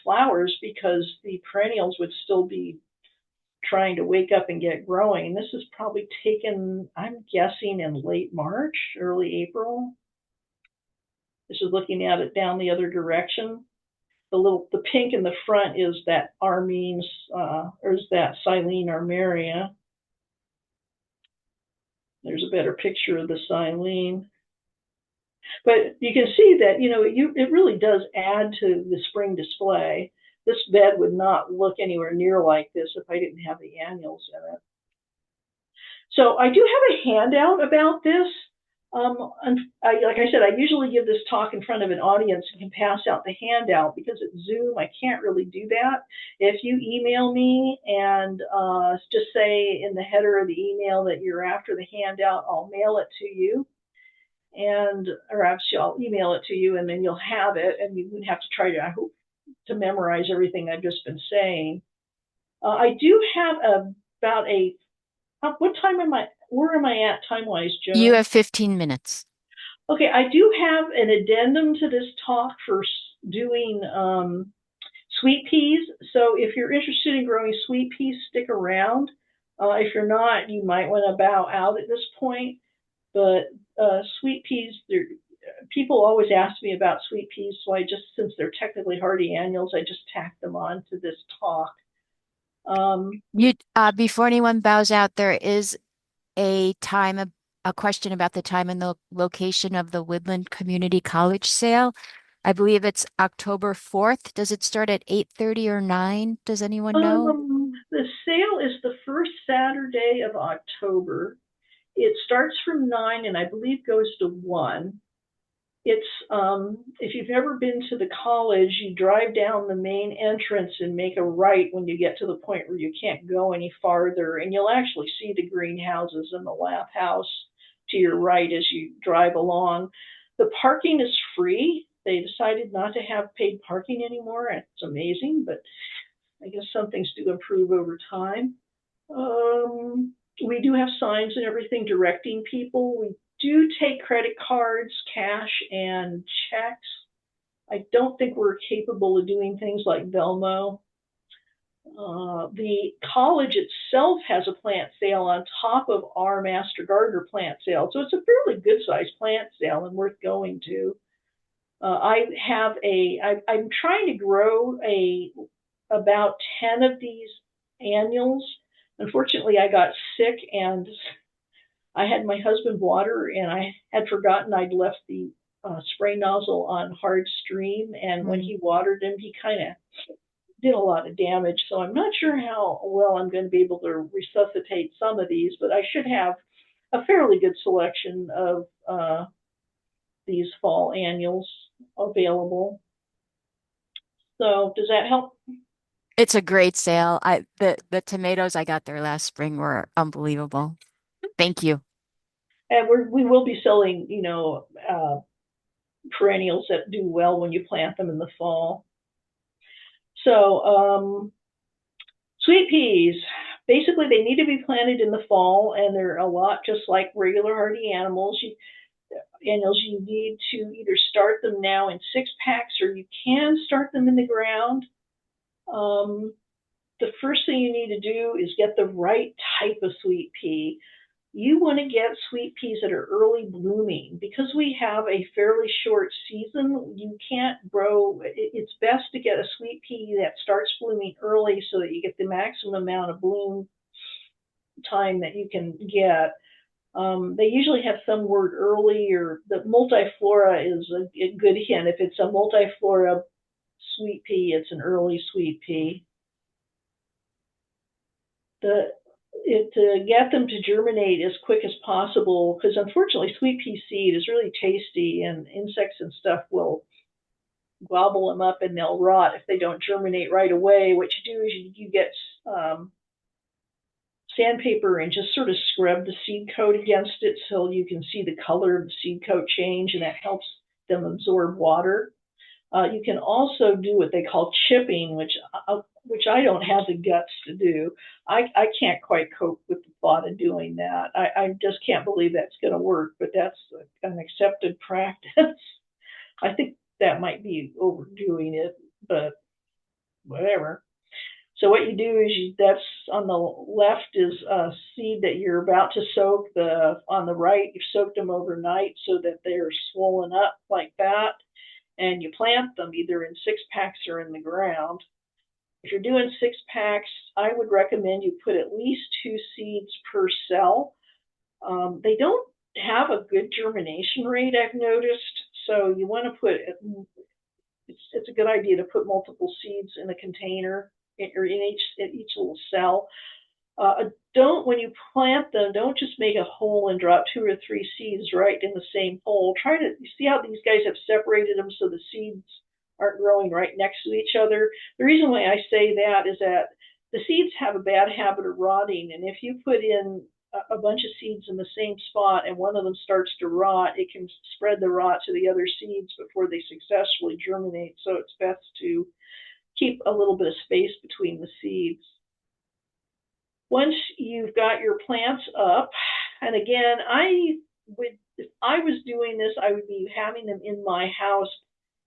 Speaker 3: flowers, because the perennials would still be trying to wake up and get growing. This is probably taken, I'm guessing, in late March, early April. looking at it down the other direction. The pink in the front is that Armene's, or is that Silene armeria. There's a better picture of the Silene. But you can see that, it really does add to the spring display. This bed would not look anywhere near like this if I didn't have the annuals in it. So I do have a handout about this. Like I said, I usually give this talk in front of an audience and can pass out the handout because at Zoom I can't really do that. If you email me and just say in the header of the email that you're after the handout, I'll mail it to you. Or actually I'll email it to you and then you'll have it and you wouldn't have to try to, I hope, to memorize everything I've just been saying. I do have about what time where am I at time-wise, Joan?
Speaker 1: You have 15 minutes.
Speaker 3: Okay, I do have an addendum to this talk for doing sweet peas. So if you're interested in growing sweet peas, stick around. If you're not, you might want to bow out at this point. But sweet peas, people always ask me about sweet peas, so since they're technically hardy annuals, I just tacked them on to this talk.
Speaker 1: Before anyone bows out, there is a question about the time and the location of the Woodland Community College sale. I believe it's October 4th. Does it start at 8:30 or 9? Does anyone know?
Speaker 3: The sale is the first Saturday of October. It starts from 9 and I believe goes to 1. It's if you've never been to the college, you drive down the main entrance and make a right when you get to the point where you can't go any farther, and you'll actually see the greenhouses and the lap house to your right as you drive along. The parking is free. They decided not to have paid parking anymore. It's amazing, but I guess some things do improve over time. We do have signs and everything directing people. We do take credit cards, cash, and checks. I don't think we're capable of doing things like Velmo. The college itself has a plant sale on top of our Master Gardener plant sale, so it's a fairly good-sized plant sale and worth going to. I'm trying to grow about 10 of these annuals. Unfortunately, I got sick and I had my husband water, and I had forgotten I'd left the spray nozzle on hard stream. And when he watered them, he kind of did a lot of damage. So I'm not sure how well I'm going to be able to resuscitate some of these, but I should have a fairly good selection of these fall annuals available. So does that help?
Speaker 1: It's a great sale. The tomatoes I got there last spring were unbelievable. Thank you.
Speaker 3: And we will be selling, perennials that do well when you plant them in the fall. So sweet peas, basically they need to be planted in the fall, and they're a lot just like regular hardy annuals. You need to either start them now in 6-packs, or you can start them in the ground. The first thing you need to do is get the right type of sweet pea. You want to get sweet peas that are early blooming. Because we have a fairly short season, you can't grow. It's best to get a sweet pea that starts blooming early so that you get the maximum amount of bloom time that you can get. They usually have some word early, or the multiflora is a good hint. If it's a multiflora sweet pea, it's an early sweet pea. To get them to germinate as quick as possible, because unfortunately sweet pea seed is really tasty and insects and stuff will gobble them up and they'll rot if they don't germinate right away. What you do is you get sandpaper and just sort of scrub the seed coat against it so you can see the color of the seed coat change, and that helps them absorb water. You can also do what they call chipping, which I don't have the guts to do. I can't quite cope with the thought of doing that. I just can't believe that's going to work, but that's an accepted practice. I think that might be overdoing it, but whatever. So what you do is that's on the left is a seed that you're about to soak. On the right, you've soaked them overnight so that they're swollen up like that. and you plant them either in 6-packs or in the ground. If you're doing 6-packs, I would recommend you put at least 2 seeds per cell. They don't have a good germination rate, I've noticed, so you want to put, it's a good idea to put multiple seeds in a container or in each little cell. When you plant them, don't just make a hole and drop 2 or 3 seeds right in the same hole. Try to see how these guys have separated them so the seeds aren't growing right next to each other. The reason why I say that is that the seeds have a bad habit of rotting, and if you put in a bunch of seeds in the same spot and one of them starts to rot, it can spread the rot to the other seeds before they successfully germinate. So it's best to keep a little bit of space between the seeds. Once you've got your plants up, and again, if I was doing this, I would be having them in my house,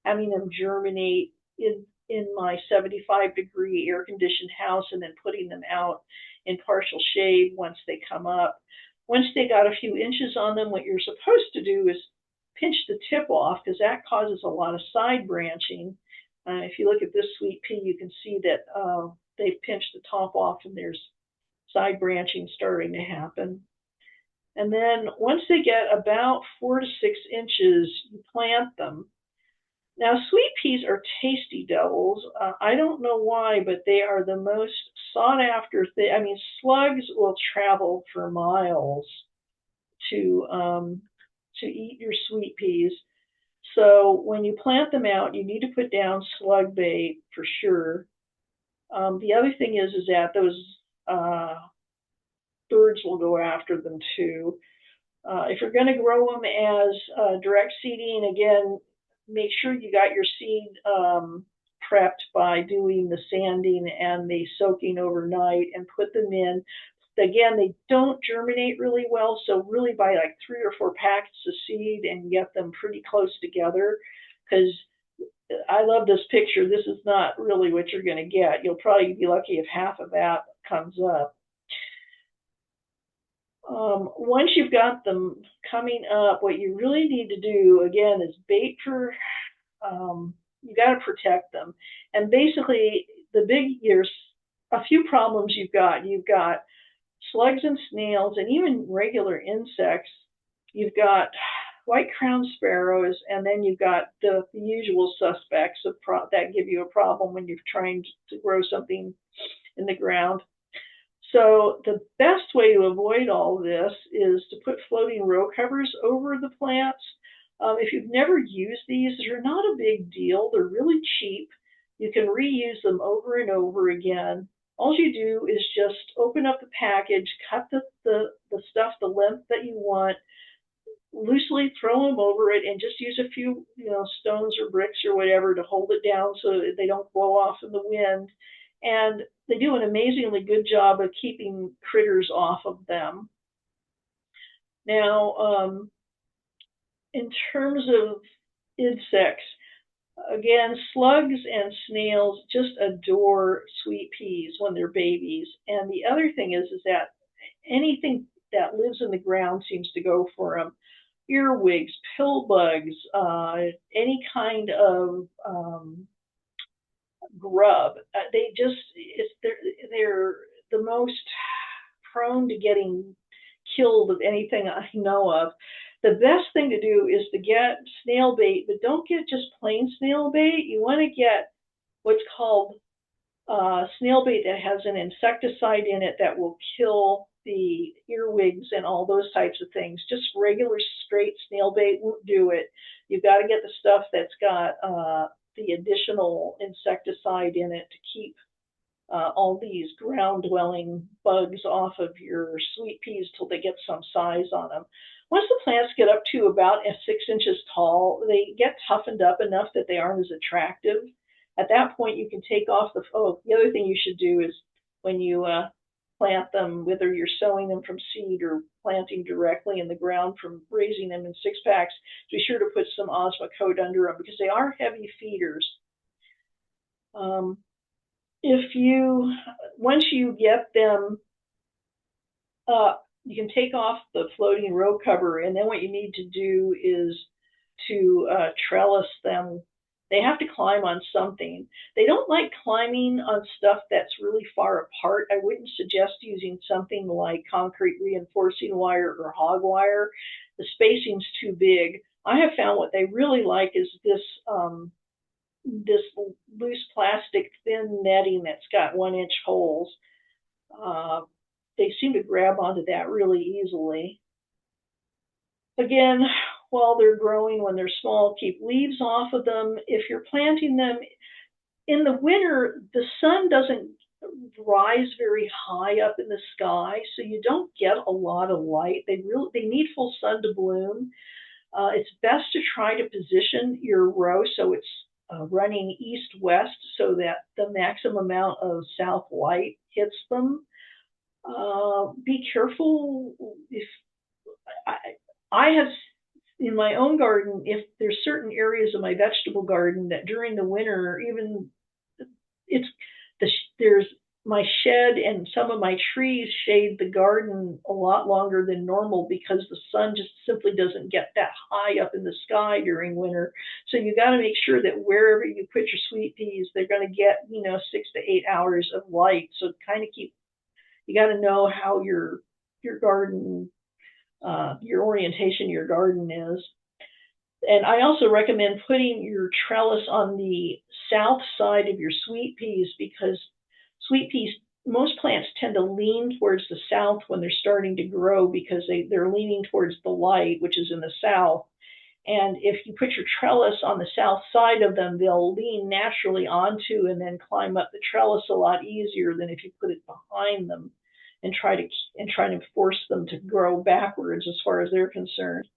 Speaker 3: having them germinate in my 75-degree air-conditioned house, and then putting them out in partial shade once they come up. Once they got a few inches on them, what you're supposed to do is pinch the tip off, because that causes a lot of side branching. If you look at this sweet pea, you can see that they've pinched the top off and there's side branching starting to happen. And then once they get about 4 to 6 inches, you plant them. Now, sweet peas are tasty devils. I don't know why, but they are the most sought after thing. I mean, slugs will travel for miles to eat your sweet peas. So when you plant them out, you need to put down slug bait for sure. The other thing is that those birds will go after them too. If you're going to grow them as direct seeding, again, make sure you got your seed prepped by doing the sanding and the soaking overnight and put them in. Again, they don't germinate really well, so really buy like 3 or 4 packets of seed and get them pretty close together, because I love this picture. This is not really what you're going to get. You'll probably be lucky if half of that comes up. Once you've got them coming up, what you really need to do, again, is bait for, you got to protect them. And basically, there's a few problems you've got. You've got slugs and snails and even regular insects. You've got white crowned sparrows, and then you've got the usual suspects that give you a problem when you're trying to grow something in the ground. So the best way to avoid all this is to put floating row covers over the plants. If you've never used these, they're not a big deal. They're really cheap. You can reuse them over and over again. All you do is just open up the package, cut the stuff the length that you want, loosely throw them over it, and just use a few stones or bricks or whatever to hold it down so that they don't blow off in the wind. And they do an amazingly good job of keeping critters off of them. Now, in terms of insects, again, slugs and snails just adore sweet peas when they're babies. And the other thing is that anything that lives in the ground seems to go for them. Earwigs, pill bugs, any kind of grub. They're the most prone to getting killed of anything I know of. The best thing to do is to get snail bait, but don't get just plain snail bait. You want to get what's called snail bait that has an insecticide in it that will kill the earwigs and all those types of things. Just regular straight snail bait won't do it. You've got to get the stuff that's got the additional insecticide in it to keep all these ground-dwelling bugs off of your sweet peas till they get some size on them. Once the plants get up to about 6 inches tall, they get toughened up enough that they aren't as attractive. At that point, you can take off the other thing you should do is when you plant them, whether you're sowing them from seed or planting directly in the ground from raising them in 6-packs, be sure to put some Osmocote under them because they are heavy feeders. Once you get them up, you can take off the floating row cover, and then what you need to do is to trellis them They have to climb on something. They don't like climbing on stuff that's really far apart. I wouldn't suggest using something like concrete reinforcing wire or hog wire. The spacing's too big. I have found what they really like is this loose plastic thin netting that's got 1 inch holes. Uh, they seem to grab onto that really easily. Again, while they're growing, when they're small, keep leaves off of them. If you're planting them in the winter, the sun doesn't rise very high up in the sky, so you don't get a lot of light. They need full sun to bloom. It's best to try to position your row so it's running east-west so that the maximum amount of south light hits them. Be careful if I, I have in my own garden, if there's certain areas of my vegetable garden that during the winter, even it's there's my shed and some of my trees shade the garden a lot longer than normal because the sun just simply doesn't get that high up in the sky during winter. So you got to make sure that wherever you put your sweet peas, they're going to get 6 to 8 hours of light. So kind of you got to know how your garden your orientation your garden is. And I also recommend putting your trellis on the south side of your sweet peas because sweet peas, most plants tend to lean towards the south when they're starting to grow because they're leaning towards the light, which is in the south. And if you put your trellis on the south side of them, they'll lean naturally onto and then climb up the trellis a lot easier than if you put it behind them and try to force them to grow backwards as far as they're concerned.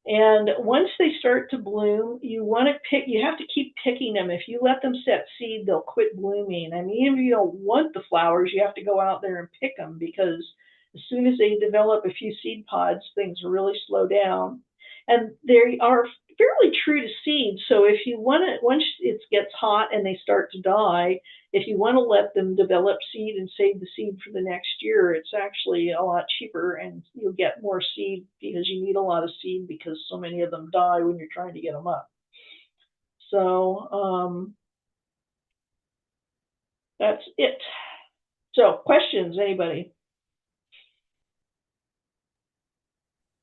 Speaker 3: And once they start to bloom, you have to keep picking them. If you let them set seed, they'll quit blooming. I mean, even if you don't want the flowers, you have to go out there and pick them because as soon as they develop a few seed pods, things really slow down. And they are fairly true to seed. So if you want to, once it gets hot and they start to die, if you want to let them develop seed and save the seed for the next year, it's actually a lot cheaper and you'll get more seed because you need a lot of seed because so many of them die when you're trying to get them up. So that's it. So questions, anybody?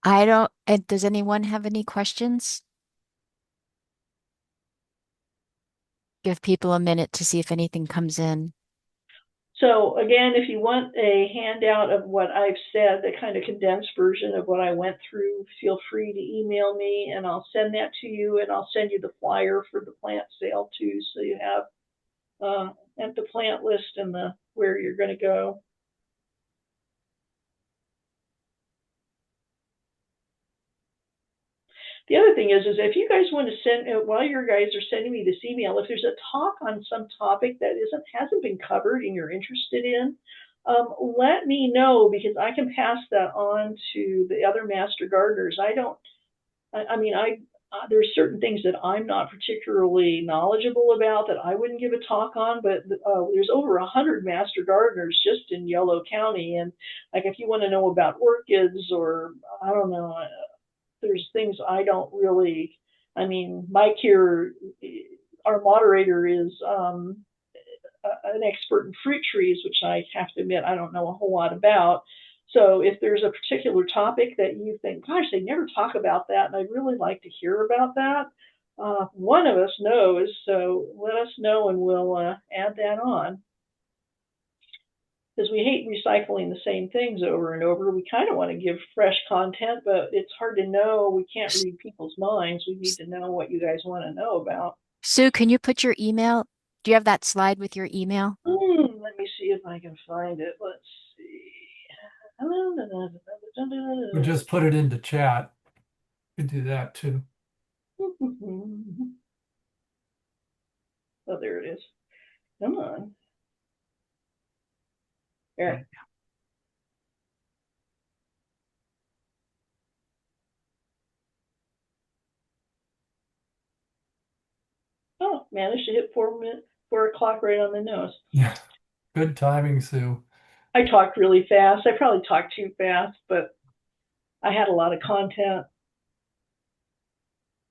Speaker 1: I don't, and does anyone have any questions? Give people a minute to see if anything comes in.
Speaker 3: So again, if you want a handout of what I've said, the kind of condensed version of what I went through, feel free to email me and I'll send that to you and I'll send you the flyer for the plant sale too. So you have at the plant list and the where you're going to go. The other thing is if you guys want to send, while you guys are sending me this email, if there's a talk on some topic that hasn't been covered and you're interested in, let me know because I can pass that on to the other master gardeners. There's certain things that I'm not particularly knowledgeable about that I wouldn't give a talk on, but there's over 100 master gardeners just in Yolo County. And like if you want to know about orchids or I don't know, there's things I don't really. I mean, Mike here, our moderator, is an expert in fruit trees, which I have to admit I don't know a whole lot about. So if there's a particular topic that you think, gosh, they never talk about that, and I'd really like to hear about that, one of us knows. So let us know, and we'll add that on. Because we hate recycling the same things over and over. We kind of want to give fresh content, but it's hard to know. We can't read people's minds. We need to know what you guys want to know about.
Speaker 1: Sue, can you put your email? Do you have that slide with your email?
Speaker 3: Let me see if I can find it. Let's see.
Speaker 2: We just put it into chat. You could do that too.
Speaker 3: Oh, there it is. Come on. There. Oh, managed to hit 4 o'clock right on the nose.
Speaker 2: Yeah. Good timing, Sue.
Speaker 3: I talked really fast. I probably talked too fast, but I had a lot of content.